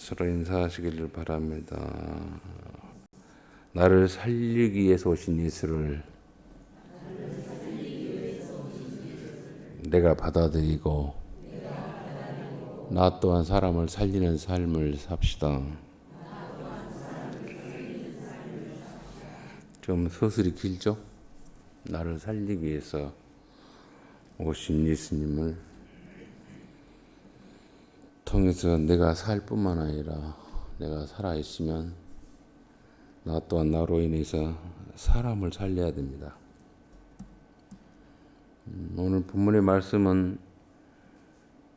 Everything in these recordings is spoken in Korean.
서로 인사하시기를 바랍니다. 나를 살리기 위해서 오신 예수를 내가 받아들이고 나 또한 사람을 살리는 삶을 삽시다. 좀 서술이 길죠? 나를 살리기 위해서 오신 예수님을 통해서 내가 살 뿐만 아니라 내가 살아있으면 나 또한 나로 인해서 사람을 살려야 됩니다. 오늘 본문의 말씀은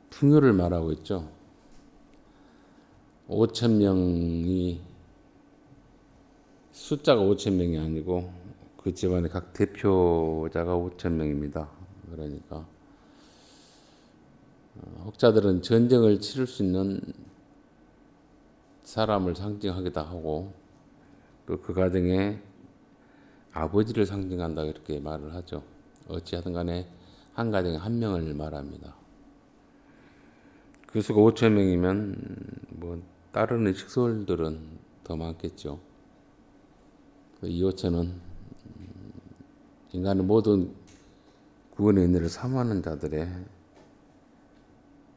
풍요를 말하고 있죠. 5,000명이 숫자가 5,000명이 아니고 그 집안의 각 대표자가 5,000명입니다. 그러니까 혹자들은 전쟁을 치를 수 있는 사람을 상징하기도 하고 또 그 가정의 아버지를 상징한다 이렇게 말을 하죠. 어찌하든 간에 한 가정에 한 명을 말합니다. 그 수가 5,000명이면 뭐 따르는 식솔들은 더 많겠죠. 이 5,000은 인간의 모든 구원의 은혜를 사모하는 자들의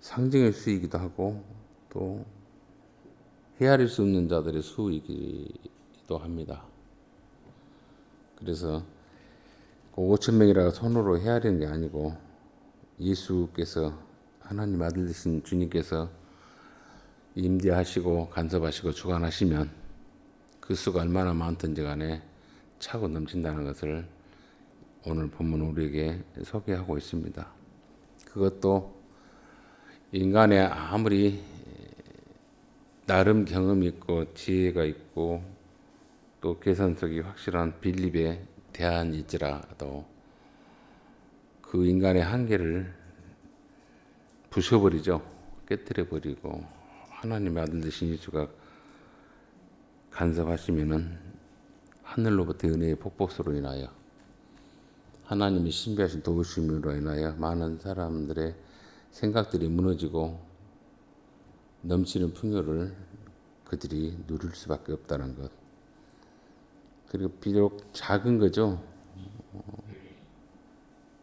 상징의 수이기도 하고 또 헤아릴 수 없는 자들의 수이기도 합니다. 그래서 5,000명이라고 손으로 헤아리는 게 아니고 예수께서 하나님 아들 되신 주님께서 임재하시고 간섭하시고 주관하시면 그 수가 얼마나 많든지 간에 차고 넘친다는 것을 오늘 본문 우리에게 소개하고 있습니다. 그것도 인간의 아무리 나름 경험이 있고 지혜가 있고 또 개선성이 확실한 빌립에 대한일지라도 그 인간의 한계를 부숴버리죠. 깨뜨려버리고 하나님의 아들 되신 예수가 간섭하시면은 하늘로부터 은혜의 폭포수로 인하여 하나님이 신비하신 도우심으로 인하여 많은 사람들의 생각들이 무너지고 넘치는 풍요를 그들이 누릴 수밖에 없다는 것. 그리고 비록 작은 거죠.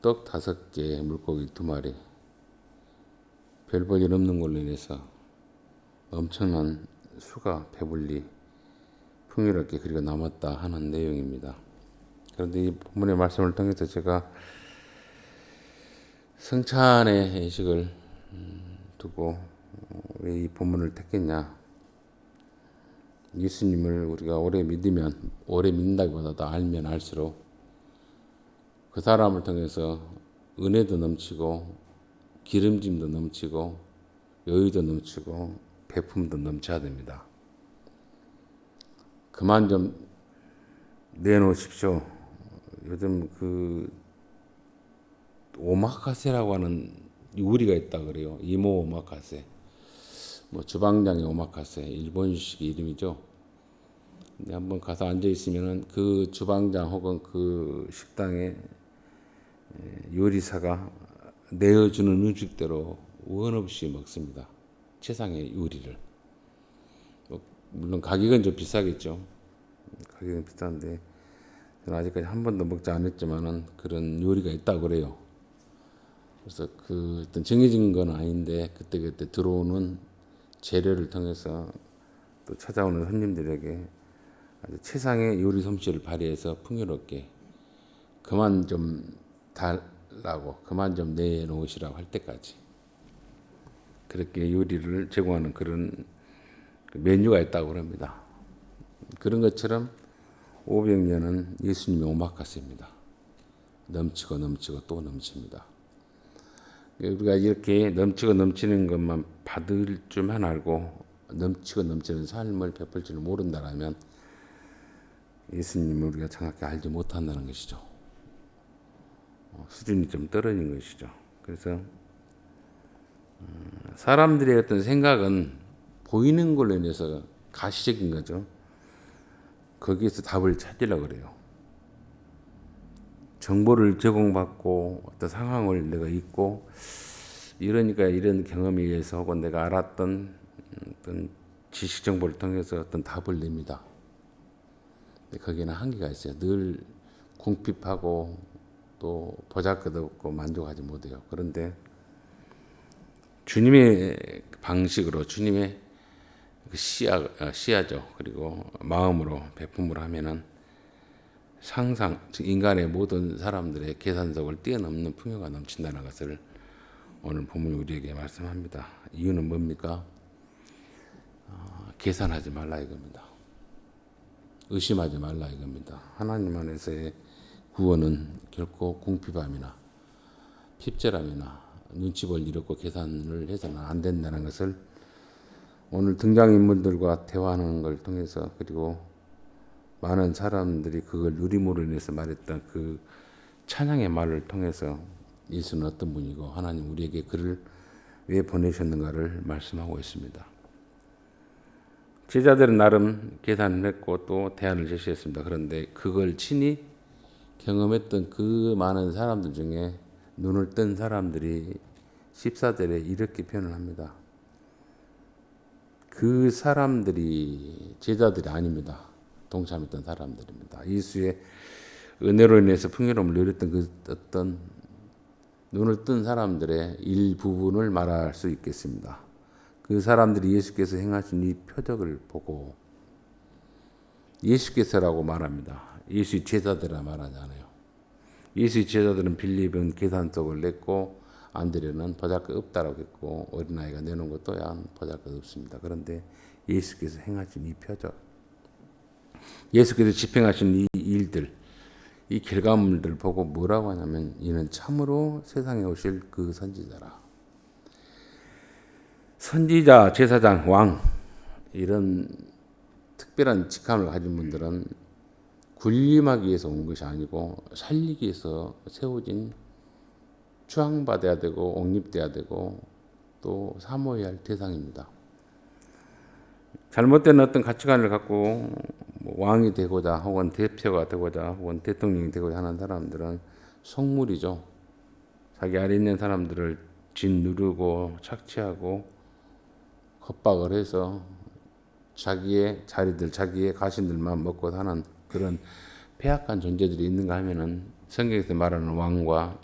떡 5개, 물고기 2마리. 별 볼 일 없는 걸로 인해서 엄청난 수가 배불리 풍요롭게 그리고 남았다 하는 내용입니다. 그런데 이 본문의 말씀을 통해서 제가 성찬의 의식을 두고 왜 이 본문을 택했냐. 예수님을 우리가 오래 믿으면, 오래 믿는다기보다도 알면 알수록 그 사람을 통해서 은혜도 넘치고 기름짐도 넘치고 여유도 넘치고 배품도 넘쳐야 됩니다. 그만 좀 내놓으십시오. 요즘 그 오마카세라고 하는 요리가 있다 그래요. 이모 오마카세. 뭐 주방장의 오마카세, 일본식 이름이죠. 한번 가서 앉아 있으면은 그 주방장 혹은 그 식당의 요리사가 내어주는 음식대로 원 없이 먹습니다. 최상의 요리를. 물론 가격은 좀 비싸겠죠. 가격은 비싼데 저는 아직까지 한 번도 먹지 않았지만은 그런 요리가 있다고 그래요. 그래서 그 어떤 정해진 건 아닌데 그때그때 들어오는 재료를 통해서 또 찾아오는 손님들에게 아주 최상의 요리 솜씨를 발휘해서 풍요롭게 그만 좀 달라고 그만 좀 내놓으시라고 할 때까지 그렇게 요리를 제공하는 그런 메뉴가 있다고 합니다. 그런 것처럼 500년은 예수님의 오마카세입니다. 넘치고 넘치고 또 넘칩니다. 우리가 이렇게 넘치고 넘치는 것만 받을 줄만 알고 넘치고 넘치는 삶을 베풀 줄 모른다라면 예수님을 우리가 정확히 알지 못한다는 것이죠. 수준이 좀 떨어진 것이죠. 그래서 사람들의 어떤 생각은 보이는 걸로 인해서 가시적인 거죠. 거기에서 답을 찾으려고 그래요. 정보를 제공받고 어떤 상황을 내가 잊고 이러니까 이런 경험에 의해서 혹은 내가 알았던 어떤 지식 정보를 통해서 어떤 답을 냅니다. 근데 거기에는 한계가 있어요. 늘 궁핍하고 또 보잘것없고 만족하지 못해요. 그런데 주님의 방식으로 주님의 그 시야죠. 그리고 마음으로 배품을 하면은 상상, 즉 인간의 모든 사람들의 계산속을 뛰어넘는 풍요가 넘친다는 것을 오늘 본문이 우리에게 말씀합니다. 이유는 뭡니까? 계산하지 말라 이겁니다. 의심하지 말라 이겁니다. 하나님 안에서의 구원은 결코 궁핍함이나 핍절함이나 눈치 볼 일 없고 계산을 해서는 안 된다는 것을 오늘 등장인물들과 대화하는 걸 통해서 그리고 많은 사람들이 그걸 누림으로 인해서 말했던 그 찬양의 말을 통해서 예수는 어떤 분이고 하나님 우리에게 그를 왜 보내셨는가를 말씀하고 있습니다. 제자들은 나름 계산을 했고 또 대안을 제시했습니다. 그런데 그걸 친히 경험했던 그 많은 사람들 중에 눈을 뜬 사람들이 14절에 이렇게 표현을 합니다. 그 사람들이 제자들이 아닙니다. 동참했던 사람들입니다. 예수의 은혜로 인해서 풍요로움을 누렸던 그 어떤 눈을 뜬 사람들의 일부분을 말할 수 있겠습니다. 그 사람들이 예수께서 행하신 이 표적을 보고 예수께서라고 말합니다. 예수의 제자들이라 말하지 않아요. 예수의 제자들은 빌립은 계산속을 냈고 안드레는 보잘것 없다라고 했고 어린아이가 내놓은 것도 보잘것 없습니다. 그런데 예수께서 행하신 이 표적, 예수께서 집행하신 이 일들, 이 결과물들을 보고 뭐라고 하냐면 이는 참으로 세상에 오실 그 선지자라. 선지자, 제사장, 왕 이런 특별한 직함을 가진 분들은 군림하기 위해서 온 것이 아니고 살리기 위해서 세워진 추앙받아야 되고 옹립돼야 되고 또 사모해야 할 대상입니다. 잘못된 어떤 가치관을 갖고 왕이 되고자 혹은 대표가 되고자 혹은 대통령이 되고자 하는 사람들은 속물이죠. 자기 아래 있는 사람들을 짓누르고 착취하고 겁박을 해서 자기의 자리들, 자기의 가신들만 먹고 사는 그런 폐악한 존재들이 있는가 하면은 성경에서 말하는 왕과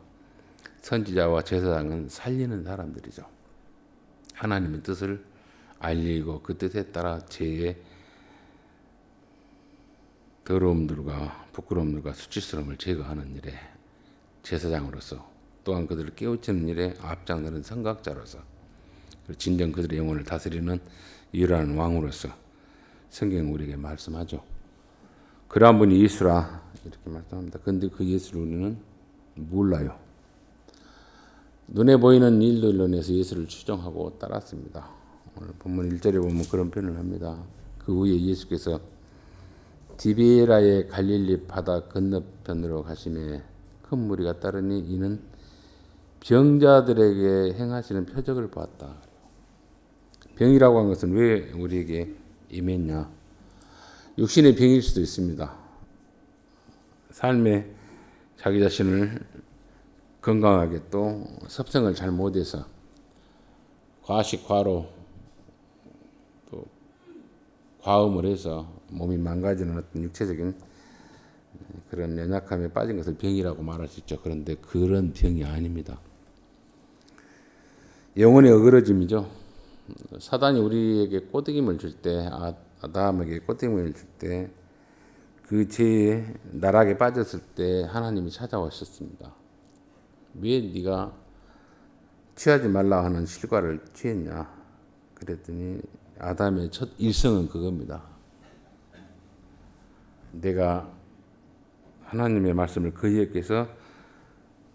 선지자와 제사장은 살리는 사람들이죠. 하나님의 뜻을 알리고 그 뜻에 따라 죄의 더러움들과 부끄러움들과 수치스러움을 제거하는 일에 제사장으로서 또한 그들을 깨우치는 일에 앞장서는 선각자로서 진정 그들의 영혼을 다스리는 유일한 왕으로서 성경은 우리에게 말씀하죠. 그러한 분이 예수라 이렇게 말씀합니다. 그런데 그 예수를 우리는 몰라요. 눈에 보이는 일들로 인해서 예수를 추종하고 따랐습니다. 오늘 본문 1절에 보면 그런 표현을 합니다. 그 후에 예수께서 디베라의 갈릴리 바다 건너편으로 가시매 큰 무리가 따르니 이는 병자들에게 행하시는 표적을 보았다. 병이라고 한 것은 왜 우리에게 임했냐? 육신의 병일 수도 있습니다. 삶에 자기 자신을 건강하게 또 섭생을 잘 못해서 과식, 과로 또 과음을 해서 몸이 망가지는 어떤 육체적인 그런 연약함에 빠진 것을 병이라고 말할 수 있죠. 그런데 그런 병이 아닙니다. 영혼의 어그러짐이죠. 사단이 우리에게 꼬드김을 줄 때, 아담에게 꼬드김을 줄 때, 그 죄에 나락에 빠졌을 때 하나님이 찾아오셨습니다. 왜 네가 취하지 말라 하는 실과를 취했냐? 그랬더니 아담의 첫 일성은 그겁니다. 내가 하나님의 말씀을 거역해서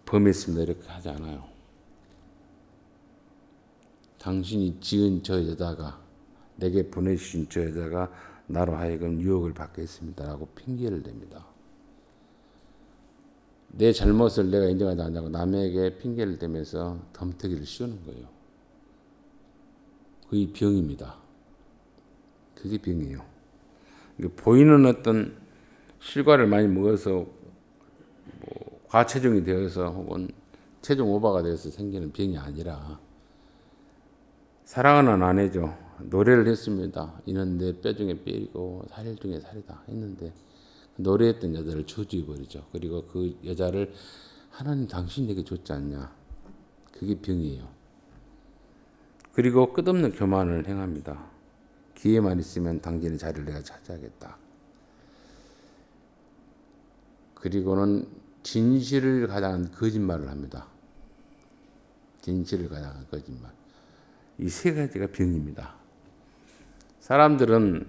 범했습니다. 이렇게 하지 않아요. 당신이 지은 저 여자가 내게 보내주신 저 여자가 나로 하여금 유혹을 받게 했습니다라고 핑계를 댑니다. 내 잘못을 내가 인정하지 않냐고 남에게 핑계를 대면서 덤태기를 씌우는 거예요. 그게 병입니다. 그게 병이에요. 보이는 어떤 실과를 많이 먹어서 과체중이 되어서 혹은 체중 오버가 되어서 생기는 병이 아니라 사랑하는 아내죠. 노래를 했습니다. 이는 내 뼈 중에 뼈이고 살 중에 살이다 했는데 노래했던 여자를 저주해 버리죠. 그리고 그 여자를 하나님 당신 내게 줬지 않냐. 그게 병이에요. 그리고 끝없는 교만을 행합니다. 기회만 있으면 당신의 자리를 내가 차지하겠다. 그리고는 진실을 가장한 거짓말을 합니다. 진실을 가장한 거짓말. 이 세 가지가 병입니다. 사람들은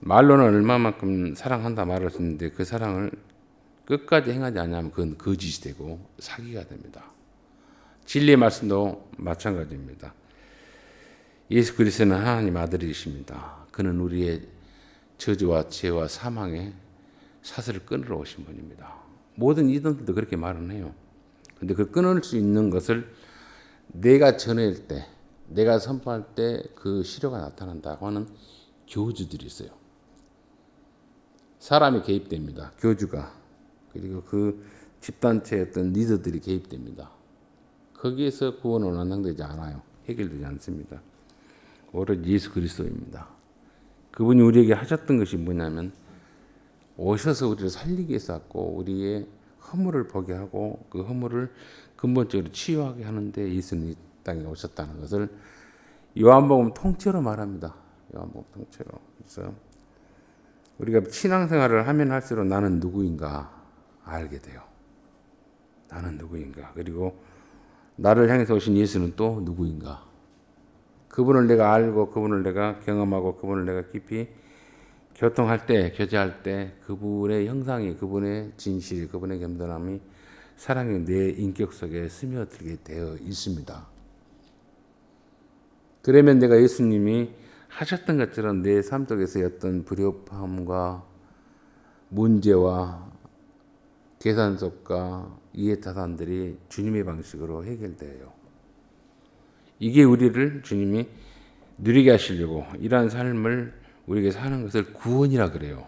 말로는 얼마만큼 사랑한다 말할 수 있는데 그 사랑을 끝까지 행하지 않으면 그건 거짓이 되고 사기가 됩니다. 진리의 말씀도 마찬가지입니다. 예수 그리스도는 하나님 아들이십니다. 그는 우리의 저주와 죄와 사망의 사슬을 끊으러 오신 분입니다. 모든 이단들도 그렇게 말은 해요. 근데 그 끊을 수 있는 것을 내가 전할 때, 내가 선포할 때 그 실효가 나타난다고 하는 교주들이 있어요. 사람이 개입됩니다. 교주가. 그리고 그 집단체의 어떤 리더들이 개입됩니다. 거기에서 구원은 완성되지 않아요. 해결되지 않습니다. 오로지 예수 그리스도입니다. 그분이 우리에게 하셨던 것이 뭐냐면 오셔서 우리를 살리기 위해서 왔고 우리의 허물을 보게 하고 그 허물을 근본적으로 치유하게 하는데 예수님이 땅에 오셨다는 것을 요한복음 통째로 말합니다. 요한복음 통째로. 그래서 우리가 신앙생활을 하면 할수록 나는 누구인가 알게 돼요. 나는 누구인가. 그리고 나를 향해서 오신 예수는 또 누구인가. 그분을 내가 알고 그분을 내가 경험하고 그분을 내가 깊이 교통할 때, 교제할 때 그분의 형상이, 그분의 진실이, 그분의 겸손함이 사랑이 내 인격 속에 스며들게 되어 있습니다. 그러면 내가 예수님이 하셨던 것처럼 내 삶 속에서의 어떤 불협화음과 문제와 계산속과 이해타산들이 주님의 방식으로 해결돼요. 이게 우리를 주님이 누리게 하시려고 이러한 삶을 우리에게 사는 것을 구원이라 그래요.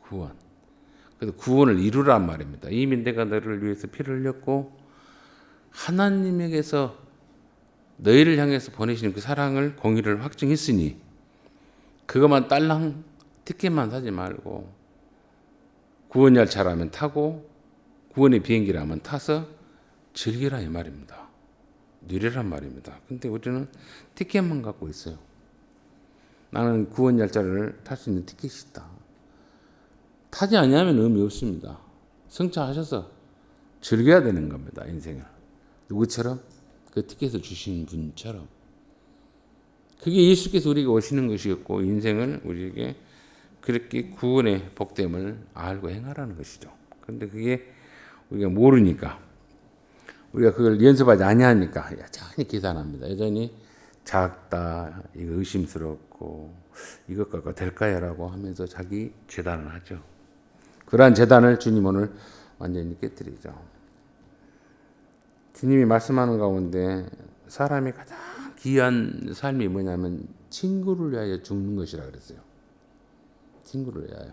구원. 그래서 구원을 이루란 말입니다. 이미 내가 너를 위해서 피를 흘렸고 하나님에게서 너희를 향해서 보내시는 그 사랑을 공의를 확증했으니 그것만 딸랑 티켓만 사지 말고 구원 열차라면 타고 구원의 비행기라면 타서 즐기라 이 말입니다. 누리란 말입니다. 근데 우리는 티켓만 갖고 있어요. 나는 구원 열차를 탈 수 있는 티켓이 있다. 타지 않으면 의미 없습니다. 성취하셔서 즐겨야 되는 겁니다. 인생을. 누구처럼? 그 티켓을 주신 분처럼. 그게 예수께서 우리에게 오시는 것이었고 인생을 우리에게 그렇게 구원의 복됨을 알고 행하라는 것이죠. 그런데 그게 우리가 모르니까 우리가 그걸 연습하지 아니하니까 여전히 계산합니다. 여전히 작다, 이거 의심스럽고 이것 갖고 될까요? 라고 하면서 자기 재단을 하죠. 그러한 재단을 주님 오늘 완전히 깨뜨리죠. 주님이 말씀하는 가운데 사람이 가장 귀한 삶이 뭐냐면 친구를 위하여 죽는 것이라 그랬어요. 친구를 위하여.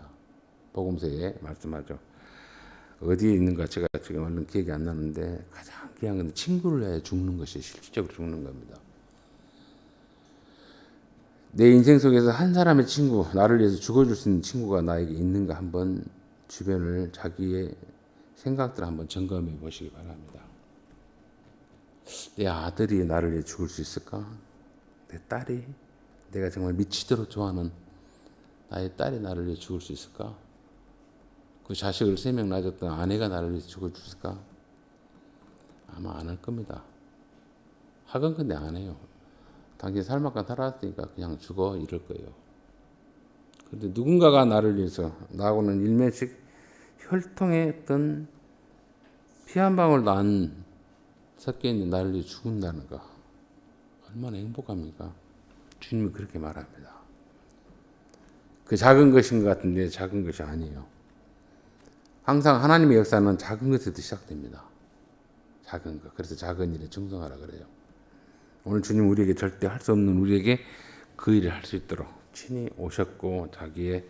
복음서에 말씀하죠. 어디에 있는가 제가 지금 얼른 기억이 안 나는데 가장 귀한 건 친구를 위하여 죽는 것이 실질적으로 죽는 겁니다. 내 인생 속에서 한 사람의 친구, 나를 위해서 죽어줄 수 있는 친구가 나에게 있는가 한번 주변을 자기의 생각들을 한번 점검해 보시기 바랍니다. 내 아들이 나를 위해 죽을 수 있을까? 내 딸이 내가 정말 미치도록 좋아하는 나의 딸이 나를 위해 죽을 수 있을까? 그 자식을 3명 낳아줬던 아내가 나를 위해 죽을 수 있을까? 아마 안 할 겁니다. 하건 근데 안 해요. 당신 살만큼 살았으니까 그냥 죽어 이럴 거예요. 그런데 누군가가 나를 위해서 나하고는 일면식 혈통의 어떤 피 한 방울도 안 섞여있는 나를 위해 죽는다는 거 얼마나 행복합니까? 주님이 그렇게 말합니다. 그 작은 것인 것 같은데 작은 것이 아니에요. 항상 하나님의 역사는 작은 것에서 시작됩니다. 작은 것. 그래서 작은 일에 충성하라 그래요. 오늘 주님 우리에게 절대 할 수 없는 우리에게 그 일을 할 수 있도록 친히 오셨고 자기의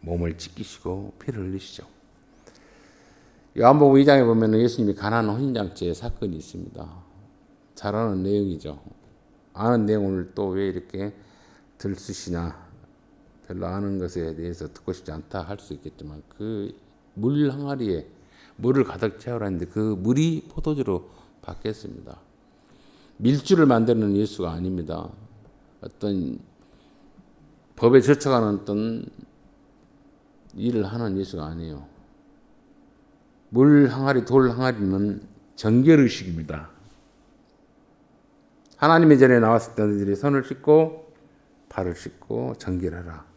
몸을 찢기시고 피를 흘리시죠. 요한복음 2장에 보면 예수님이 가나안 혼인잔치의 사건이 있습니다. 잘 아는 내용이죠. 아는 내용을 또 왜 이렇게 들쑤시냐, 별로 아는 것에 대해서 듣고 싶지 않다 할 수 있겠지만, 그 물 항아리에 물을 가득 채우라 했는데 그 물이 포도주로 바뀌었습니다. 밀주를 만드는 예수가 아닙니다. 어떤 법에 젖혀가는 어떤 일을 하는 예수가 아니에요. 물 항아리, 돌 항아리는 정결의식입니다. 하나님의 전에 나왔을 때 너희들이 손을 씻고 발을 씻고 정결하라.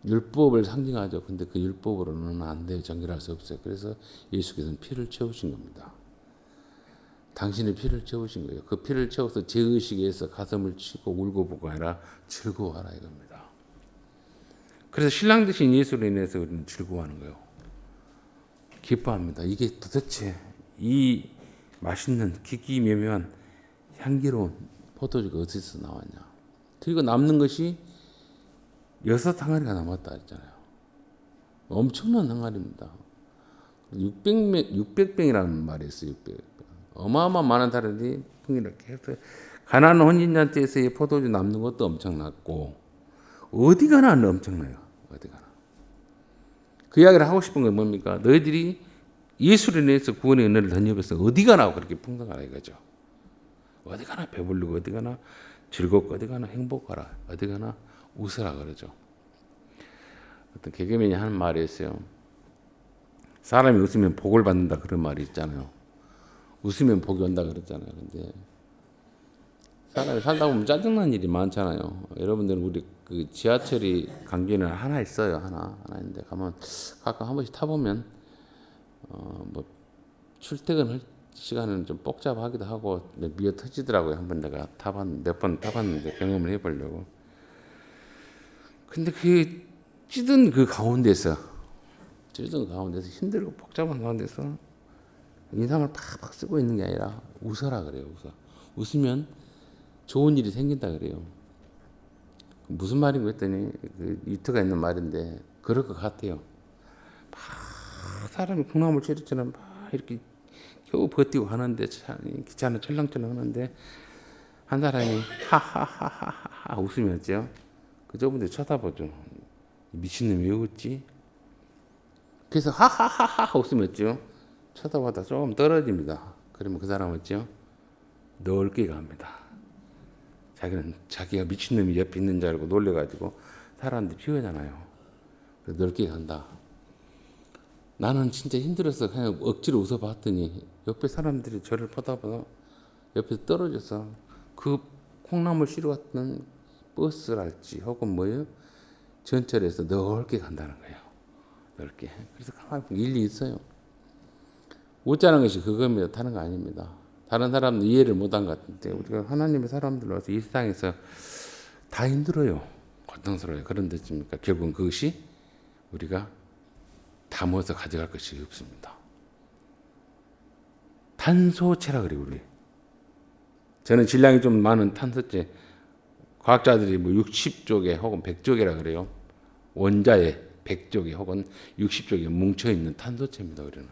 율법을 상징하죠. 근데 그 율법으로는 안 돼요. 정결할 수 없어요. 그래서 예수께서는 피를 채우신 겁니다. 당신의 피를 채우신 거예요. 그 피를 채워서 제의식에서 가슴을 치고 울고 보고 아니라 즐거워하라 이겁니다. 그래서 신랑 되신 예수로 인해서 우리는 즐거워하는 거예요. 기뻐합니다. 이게 도대체 이 맛있는 기기묘묘한 향기로운 포도주가 어디서 나왔냐. 그리고 남는 것이 6항아리가 남았다 했잖아요. 엄청난 항아리입니다. 600병이라는 말이 있어요. 600병. 어마어마한 많은 사람들이 풍이렇게 해서 가나안 혼인잔치에서의 포도주 남는 것도 엄청났고 어디 가나 엄청나요. 어디 가나. 그 이야기를 하고 싶은 건 뭡니까? 너희들이 예수로 인해서 구원의 은혜를 덧입어서 어디 가나 그렇게 풍성하라 이거죠. 어디 가나 배부르고 어디 가나 즐겁고 어디 가나 행복하라. 어디 가나 웃으라 그러죠. 어떤 개그맨이 하는 말이 있어요. 사람이 웃으면 복을 받는다 그런 말이 있잖아요. 웃으면 복이 온다 그랬잖아요. 근데 사람이 살다 보면 짜증난 일이 많잖아요. 여러분들은 우리 그 지하철이 강변에 하나 있어요. 하나 있는데 가면 가끔 한 번씩 타보면 뭐 출퇴근할 시간은 좀 복잡하기도 하고 미어 터지더라고요. 한 번 내가 몇 번 타봤는데 경험을 해보려고. 근데 그 찌든 그 가운데서 힘들고 복잡한 가운데서 인상을 팍팍 쓰고 있는 게 아니라 웃어라 그래요. 웃으면 좋은 일이 생긴다 그래요. 무슨 말인가 했더니 그 이트가 있는 말인데 그럴 것 같아요. 막 사람이 콩나물 채리처럼 막 이렇게 겨우 버티고 하는데 기차는 철렁철렁 하는데 한 사람이 하하하하하 웃으면죠. 그 저분들 쳐다보죠. 미친놈이 왜 웃지? 그래서 하하하하 웃으면죠. 쳐다보다 조금 떨어집니다. 그러면 그 사람은 어찌요? 넓게 갑니다. 자기는 자기가 미친놈이 옆에 있는 줄 알고 놀래가지고 사람들이 피우잖아요. 그래서 넓게 간다. 나는 진짜 힘들어서 그냥 억지로 웃어봤더니 옆에 사람들이 저를 쳐다보다 옆에서 떨어져서 그 콩나물 씨로 갔던 버스랄지 혹은 뭐예요? 전철에서 넓게 간다는 거예요. 넓게. 그래서 가만히 보면 일리 있어요. 웃자는 것이 그겁니다. 다른 거 아닙니다. 다른 사람들 이해를 못한 것 같은데 우리가 하나님의 사람들로서 이 세상에서 다 힘들어요. 고통스러워요. 그런데 지금까 결국은 그것이 우리가 담아서 가져갈 것이 없습니다. 탄소체라 그래요. 우리. 저는 질량이 좀 많은 탄소체. 과학자들이 뭐 60쪽에 혹은 100쪽이라 그래요. 원자에 100쪽에 혹은 60쪽에 뭉쳐있는 탄소체입니다. 우리는.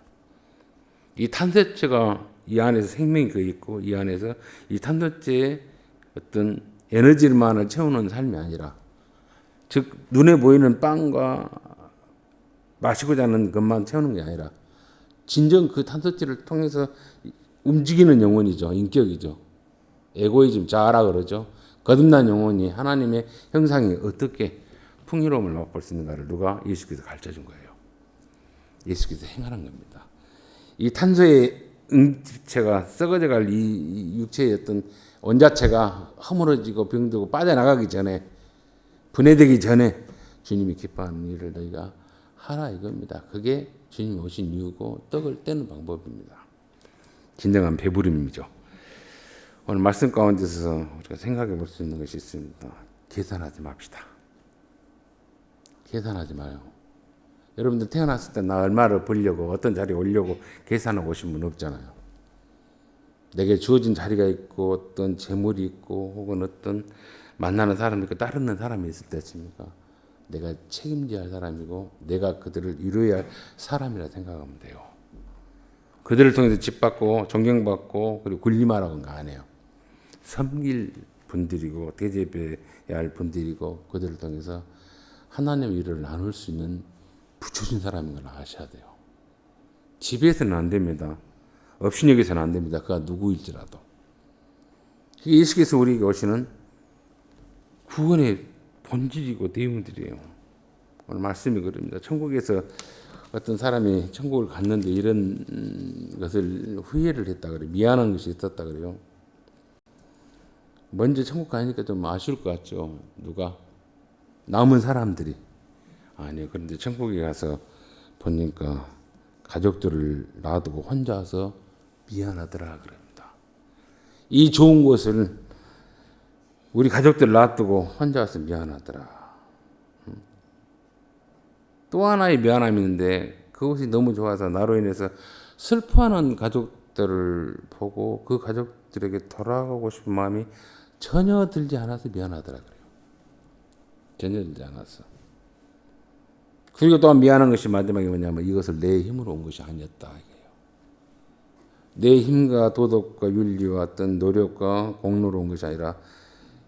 이 탄소체가 이 안에서 생명이 그 있고 이 안에서 이 탄소체의 어떤 에너지만을 채우는 삶이 아니라 즉 눈에 보이는 빵과 마시고 자는 것만 채우는 게 아니라 진정 그 탄소체를 통해서 움직이는 영혼이죠. 인격이죠. 에고이즘, 자아라 그러죠. 거듭난 영혼이 하나님의 형상이 어떻게 풍요로움을 맛볼 수 있는가를 누가 예수께서 가르쳐준 거예요. 예수께서 행하는 겁니다. 이 탄소의 응체가 썩어져갈 이 육체의 어떤 원자체가 허물어지고 병들고 빠져나가기 전에 분해되기 전에 주님이 기뻐하는 일을 너희가 하라 이겁니다. 그게 주님이 오신 이유고 떡을 떼는 방법입니다. 진정한 배부름이죠. 오늘 말씀 가운데서 우리가 생각해 볼 수 있는 것이 있습니다. 계산하지 맙시다. 계산하지 마요. 여러분들 태어났을 때 나 얼마를 벌려고 어떤 자리에 오려고 계산하고 오신 분 없잖아요. 내게 주어진 자리가 있고 어떤 재물이 있고 혹은 어떤 만나는 사람이 있고 따르는 사람이 있을 때 있습니까? 내가 책임져야 할 사람이고 내가 그들을 이루어야 할 사람이라 생각하면 돼요. 그들을 통해서 집 받고 존경받고 그리고 군림하라고는 거 아니에요. 섬길 분들이고 대접해야 할 분들이고 그들을 통해서 하나님의 일을 나눌 수 있는 부처진 사람인 걸 아셔야 돼요. 집에서는 안 됩니다. 업신여기서는 안 됩니다. 그가 누구일지라도. 예수께서 우리에게 오시는 구원의 본질이고 내용들이에요. 오늘 말씀이 그럽니다. 천국에서 어떤 사람이 천국을 갔는데 이런 것을 후회를 했다 그래요. 미안한 것이 있었다 그래요. 먼저 천국 가니까 좀 아쉬울 것 같죠. 누가? 남은 사람들이. 아니요. 그런데 천국에 가서 보니까 가족들을 놔두고 혼자서 미안하더라 그럽니다. 이 좋은 곳을 우리 가족들을 놔두고 혼자서 미안하더라. 또 하나의 미안함이 있는데 그것이 너무 좋아서 나로 인해서 슬퍼하는 가족들을 보고 그 가족들에게 돌아가고 싶은 마음이 전혀 들지 않아서 미안하더라 그래요. 전혀 들지 않았어. 그리고 또한 미안한 것이 마지막에 뭐냐면 이것을 내 힘으로 온 것이 아니었다 이거예요. 내 힘과 도덕과 윤리와 어떤 노력과 공로로 온 것이 아니라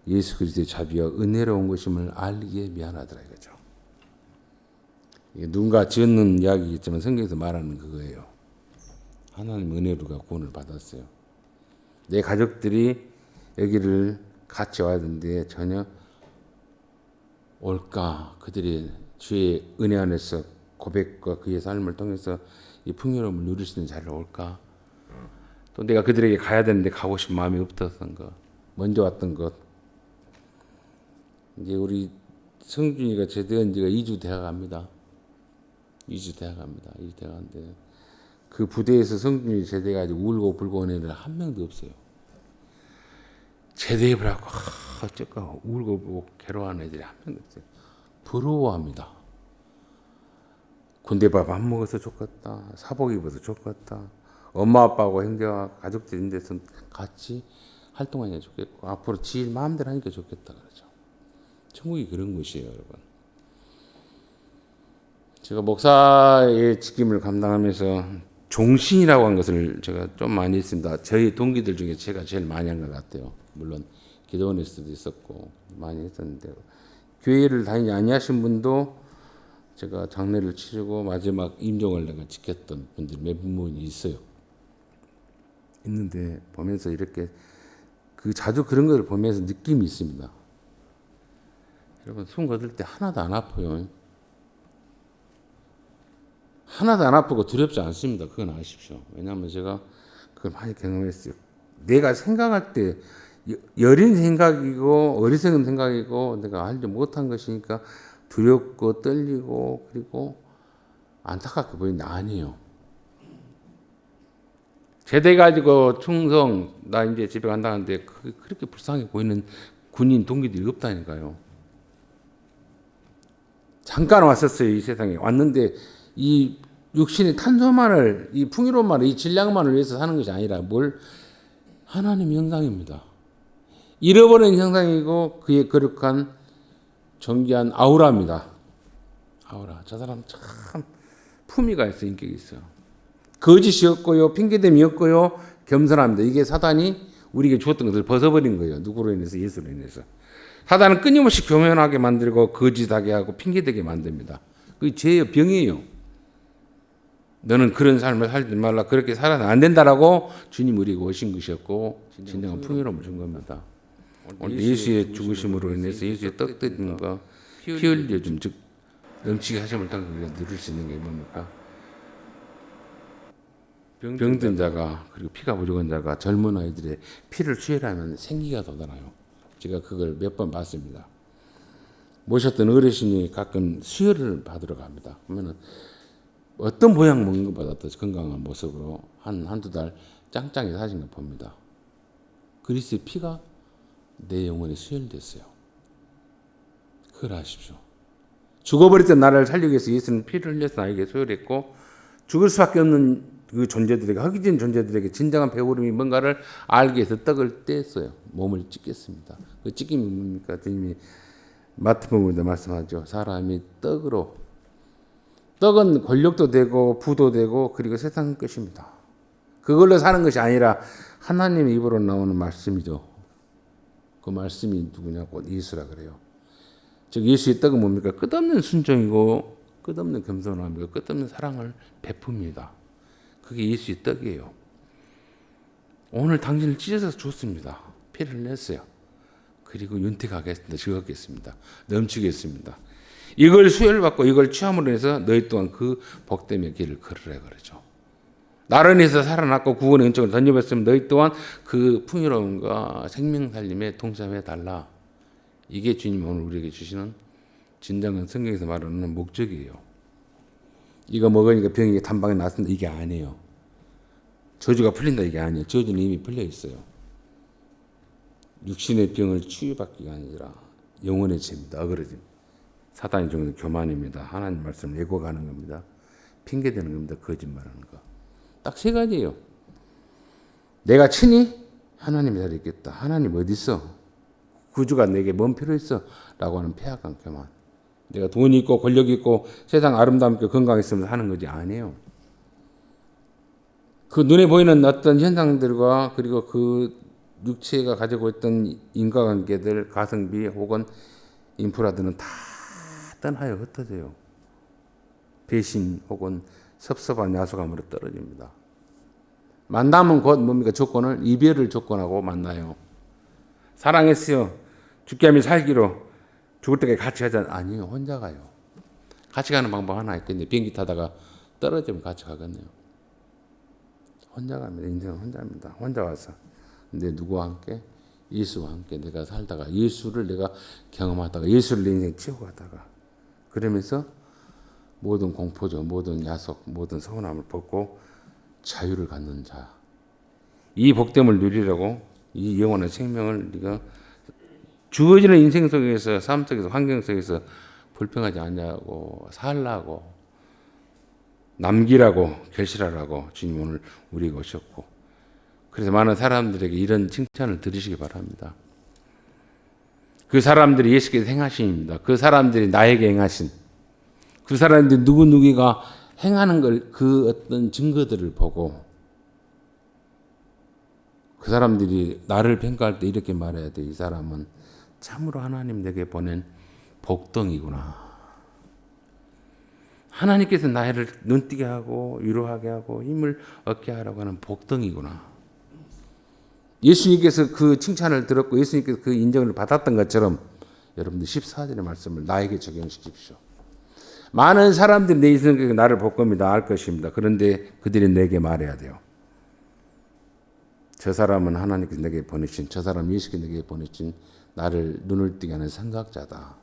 예수 그리스도의 자비와 은혜로 온 것임을 알기에 미안하더라 이거죠. 이게 누군가 지었는 이야기겠지만 성경에서 말하는 그거예요. 하나님 은혜로가 구원을 받았어요. 내 가족들이 여기를 같이 와야 되는데 전혀 올까? 그들이 주의 은혜 안에서 고백과 그의 삶을 통해서 이 풍요로움을 누릴 수 있는 자리를 올까? 또 내가 그들에게 가야 되는데 가고 싶은 마음이 없었던 것, 먼저 왔던 것. 이제 우리 성준이가 제대한 지가 2주 돼가 갑니다. 2주 돼가 갑니다. 2주 돼가 가는데 그 부대에서 성준이 제대해가지고 울고 불고 온 애는 한 명도 없어요. 제대해보라고 어쩌까 울고 불고 괴로워하는 애들이 한 명도 없어요. 부러워합니다. 군대 밥 안 먹어서 좋겠다. 사복 입어서 좋겠다. 엄마 아빠하고 형제와 가족들 있는 데서 같이 활동하니까 좋겠고 앞으로 지일 마음대로 하니까 좋겠다 그러죠. 천국이 그런 곳이에요, 여러분. 제가 목사의 직임을 감당하면서 종신이라고 한 것을 제가 좀 많이 했습니다. 저희 동기들 중에 제가 제일 많이 한 것 같아요. 물론 기도원에서도 있었고 많이 했었는데 교회를 다니지 아니하신 분도 제가 장례를 치르고 마지막 임종을 내가 지켰던 분들 몇 분이 있어요. 있는데 보면서 이렇게 자주 그런 것을 보면서 느낌이 있습니다. 여러분 숨 거둘 때 하나도 안 아파요. 하나도 안 아프고 두렵지 않습니다. 그건 아십시오. 왜냐하면 제가 그걸 많이 경험했어요. 내가 생각할 때 여린 생각이고 어리석은 생각이고 내가 알지 못한 것이니까 두렵고 떨리고 그리고 안타깝게 보이는데 아니에요. 제대 가지고 충성 나 이제 집에 간다는데 그렇게 불쌍해 보이는 군인 동기들이 없다니까요. 잠깐 왔었어요. 이 세상에 왔는데 이 육신의 탄소만을 이 풍요로움만을 이 질량만을 위해서 사는 것이 아니라 뭘 하나님 형상입니다. 잃어버린 형상이고 그의 거룩한 정귀한 아우라입니다. 아우라. 저 사람 참 품위가 있어 인격이 있어요. 거짓이 없고요. 핑계됨이 없고요. 겸손합니다. 이게 사단이 우리에게 주었던 것을 벗어버린 거예요. 누구로 인해서? 예수로 인해서. 사단은 끊임없이 교만하게 만들고 거짓하게 하고 핑계대게 만듭니다. 그게 죄의 병이에요. 너는 그런 삶을 살지 말라. 그렇게 살아서 안 된다라고 주님 우리에게 오신 것이었고 진정한 풍요로움을 준 겁니다. 오늘 예수의 죽으심으로 인해서 예수의 떡들과 피 흘려 준 즉 넘치게 하심을 통해 우리가 누릴 수 있는 게 뭡니까? 병든 자가 그리고 피가 부족한 자가 젊은 아이들의 피를 수혈하면 생기가 돋아나요. 제가 그걸 몇 번 봤습니다. 모셨던 어르신이 가끔 수혈을 받으러 갑니다. 그러면은 어떤 보양 먹는 것보다 더 건강한 모습으로 한두 달 짱짱이 사진 걸 봅니다. 그리스도의 피가 내 영혼에 수혈됐어요. 그걸 아십시오. 죽어버렸던 나를 살리기 위해서 예수는 피를 흘려서 나에게 수혈했고 죽을 수밖에 없는 그 존재들에게 허기진 존재들에게 진정한 배부름이 뭔가를 알기 위해서 떡을 뗐어요. 몸을 찢겠습니다. 그 찢김이 뭡니까? 주님이 마태복음에도 말씀하죠. 사람이 떡은 권력도 되고 부도 되고 그리고 세상 것입니다. 그걸로 사는 것이 아니라 하나님의 입으로 나오는 말씀이죠. 그 말씀이 누구냐? 곧 예수라 그래요. 즉 예수의 떡은 뭡니까? 끝없는 순종이고 끝없는 겸손함이고 끝없는 사랑을 베풉니다. 그게 예수의 떡이에요. 오늘 당신을 찢어서 줬습니다. 피를 냈어요. 그리고 윤택하겠습니다. 즐겁겠습니다. 넘치겠습니다. 이걸 수혈받고 이걸 취함으로 해서 너희 또한 그 복됨의 길을 걸으라 그러죠. 나를 인해서 살아났고 구원의 은총을 던져봤으면 너희 또한 그 풍요로움과 생명 살림에 동참해 달라. 이게 주님이 오늘 우리에게 주시는 진정한 성경에서 말하는 목적이에요. 이거 먹으니까 병이 단방에 났습니다. 이게 아니에요. 저주가 풀린다 이게 아니에요. 저주는 이미 풀려 있어요. 육신의 병을 치유받기가 아니라 영혼의 죄입니다. 어그러짐. 사단이 주는 교만입니다. 하나님 말씀을 예고하는 겁니다. 핑계대는 겁니다. 거짓말하는 거. 딱 세 가지예요. 내가 친히 하나님의 자리에 있겠다. 하나님 어디 있어? 구주가 내게 뭔 필요 있어? 라고 하는 폐악한 교만. 내가 돈이 있고 권력이 있고 세상 아름답고 건강했으면서 하는 거지 아니에요. 그 눈에 보이는 어떤 현상들과 그리고 그 육체가 가지고 있던 인과관계들, 가성비 혹은 인프라들은 다 떠나요. 흩어져요. 배신 혹은 섭섭한 야속함으로 떨어집니다. 만남은 곧 뭡니까? 조건을 이별을 조건하고 만나요. 사랑했어요. 죽게 하며 살기로 죽을 때까지 같이 가자. 아니요. 혼자 가요. 같이 가는 방법 하나 있겠네요. 비행기 타다가 떨어지면 같이 가겠네요. 혼자 갑니다. 인생은 혼자입니다. 혼자 와서. 근데 누구와 함께? 예수와 함께 내가 살다가 예수를 내가 경험하다가 예수를 내 인생 채우고 가다가 그러면서 모든 공포죠. 모든 야속, 모든 서운함을 벗고 자유를 갖는 자. 이 복됨을 누리려고 이 영원한 생명을 네가 주어지는 인생 속에서 삶 속에서 환경 속에서 불평하지 않냐고 살라고 남기라고 결실하라고 주님 오늘 우리에게 오셨고 그래서 많은 사람들에게 이런 칭찬을 들으시기 바랍니다. 그 사람들이 예수께서 행하신입니다. 그 사람들이 나에게 행하신 그 사람들이 누구누구가 행하는 걸 그 어떤 증거들을 보고 그 사람들이 나를 평가할 때 이렇게 말해야 돼. 이 사람은 참으로 하나님 내게 보낸 복덩이구나. 하나님께서 나를 눈뜨게 하고 위로하게 하고 힘을 얻게 하라고 하는 복덩이구나. 예수님께서 그 칭찬을 들었고 예수님께서 그 인정을 받았던 것처럼 여러분들 14절의 말씀을 나에게 적용시키십시오. 많은 사람들이 내 인생 속에 나를 볼 겁니다. 알 것입니다. 그런데 그들이 내게 말해야 돼요. 저 사람은 하나님께서 내게 보내신 저 사람 예수께서 내게 보내신 나를 눈을 뜨게 하는 생각자다.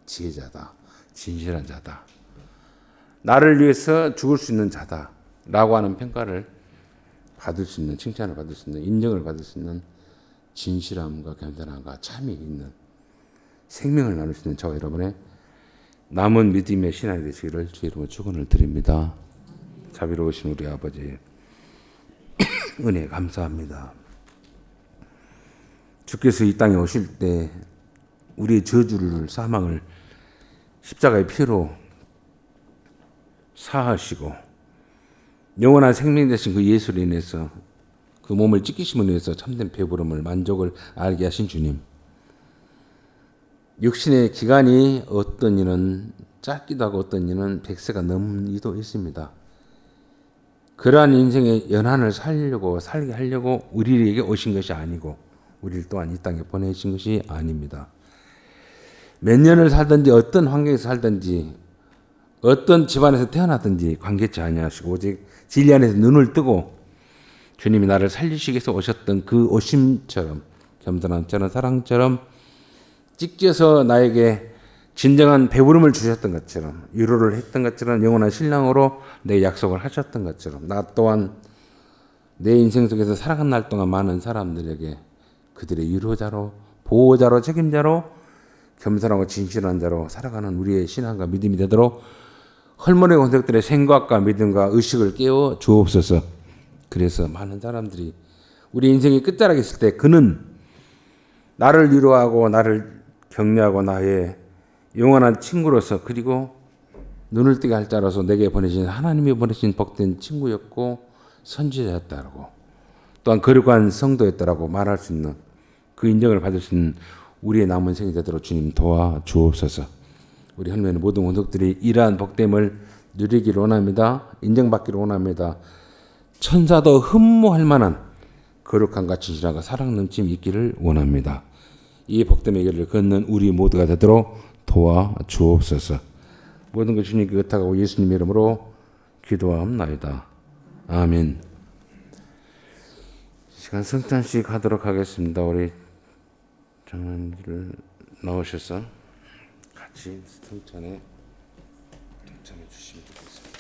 지혜자다. 진실한 자다. 나를 위해서 죽을 수 있는 자다. 라고 하는 평가를 받을 수 있는 칭찬을 받을 수 있는 인정을 받을 수 있는 진실함과 겸손함과 참이 있는 생명을 나눌 수 있는 저와 여러분의 남은 믿음의 신앙이 되시기를 주의 이름으로 축원을 드립니다. 자비로우신 우리 아버지 은혜 감사합니다. 주께서 이 땅에 오실 때 우리의 저주를 사망을 십자가의 피로 사하시고 영원한 생명 되신 그 예수로 인해서 그 몸을 찢기심으로 인해서 참된 배부름을 만족을 알게 하신 주님. 육신의 기간이 어떤 이는 짧기도 하고 어떤 이는 100세가 넘는 이도 있습니다. 그러한 인생의 연한을 살게 하려고 우리에게 오신 것이 아니고 우리를 또한 이 땅에 보내신 것이 아닙니다. 몇 년을 살든지 어떤 환경에서 살든지 어떤 집안에서 태어났든지 관계치 아니하시고 오직 진리 안에서 눈을 뜨고 주님이 나를 살리시기 위해서 오셨던 그 오심처럼 겸손함처럼 사랑처럼 찢겨서 나에게 진정한 배부름을 주셨던 것처럼 위로를 했던 것처럼 영원한 신랑으로 내 약속을 하셨던 것처럼 나 또한 내 인생 속에서 살아간 날 동안 많은 사람들에게 그들의 위로자로 보호자로 책임자로 겸손하고 진실한 자로 살아가는 우리의 신앙과 믿음이 되도록 헐모네 권석들의 생각과 믿음과 의식을 깨워 주옵소서. 그래서 많은 사람들이 우리 인생의 끝자락에 있을 때 그는 나를 위로하고 나를 격려하고 나의 영원한 친구로서 그리고 눈을 뜨게 할 자로서 내게 보내신 하나님이 보내신 복된 친구였고 선지자였다고 또한 거룩한 성도였다라고 말할 수 있는 그 인정을 받을 수 있는 우리의 남은 생이 되도록 주님 도와 주옵소서. 우리 하나님의 모든 원석들이 이러한 복됨을 누리기를 원합니다. 인정받기를 원합니다. 천사도 흠모할 만한 거룩함과 진실함과 사랑 넘침이 있기를 원합니다. 이 복됨의 길을 걷는 우리 모두가 되도록 도와 주옵소서. 모든 것 주님 그것하고 예수님 이름으로 기도하옵나이다. 아멘. 시간 성탄식 하도록 하겠습니다. 우리 장로님들 나오셔서 같이 성찬에 동참해 주시면 좋겠습니다.